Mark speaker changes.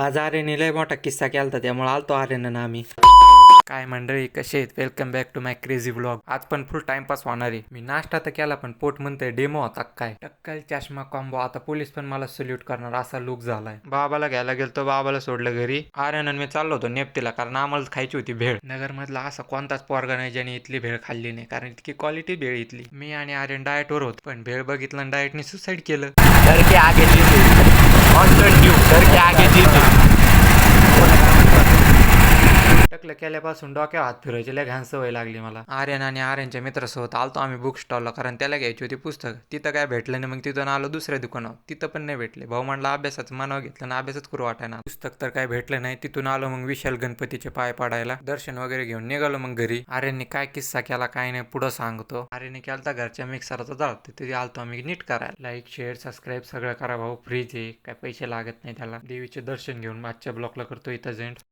Speaker 1: आज आर्यने लय मोठा किस्सा केलता त्यामुळे आलतो आर्यन ना आम्ही. काय मंडळी कसे आहेत, welcome back to my crazy vlog. आज पण फुल टाइमपास होणार आहे. मी नाश्ता तर केला पण पोट म्हणतंय डेमो होता काय. टक्कल चष्मा कॉम्बो. आता पोलीस पण मला सल्यूट करणार असा लुक झालाय. बाबाला घ्यायला गेलतो, बाबाला सोडलं घरी. आर्यन आणि मी चाललो होतो नेपतीला, कारण आम्हाला खायची होती भेळ. नगर मधला असा कोणताच पोरगा नाही ज्याने इथली भेळ खाल्ली नाही, कारण इतकी क्वालिटी भेळ इथली. मी आणि आर्यन डाएट वर होतो, पण भेळ बघितलं आणि डाएटने सुसाईड केलं.
Speaker 2: डर के आगे जीते कॉन्स्टंट ड्यू डर के आगे जीते.
Speaker 1: टकलं केल्यापासून डोक्यावर हात फिरायची लय घाण सवय लागली मला. आर्यन आणि आर्यनच्या मित्रासोबत आलतो आम्ही बुक स्टॉलला, कारण त्याला घ्यायची होती पुस्तक. तिथं काय भेटलं नाही, मग तिथून आलो दुसऱ्या दुकानावर. तिथं पण नाही भेटले. भाऊ म्हणला अभ्यासाचं मनावर घेतलं ना, अभ्यासच करू वाटायना. पुस्तक तर काय भेटलं नाही. तिथून आलो मग विशाल गणपतीचे पाय पाडायला. दर्शन वगैरे घेऊन निघालो मग घरी. आर्यनने काय किस्सा केला काय नाही पुढं सांगतो. आर्यनने केलता घरच्या मिक्सरचा जाळ, तिथे आलतो आम्ही नीट करायला. लाईक शेअर सबस्क्राईब सगळं करा भाऊ, फ्रीज आहे, काय पैसे लागत नाही त्याला. देवीचे दर्शन घेऊन आजच्या ब्लॉगला करतो इथं एंड.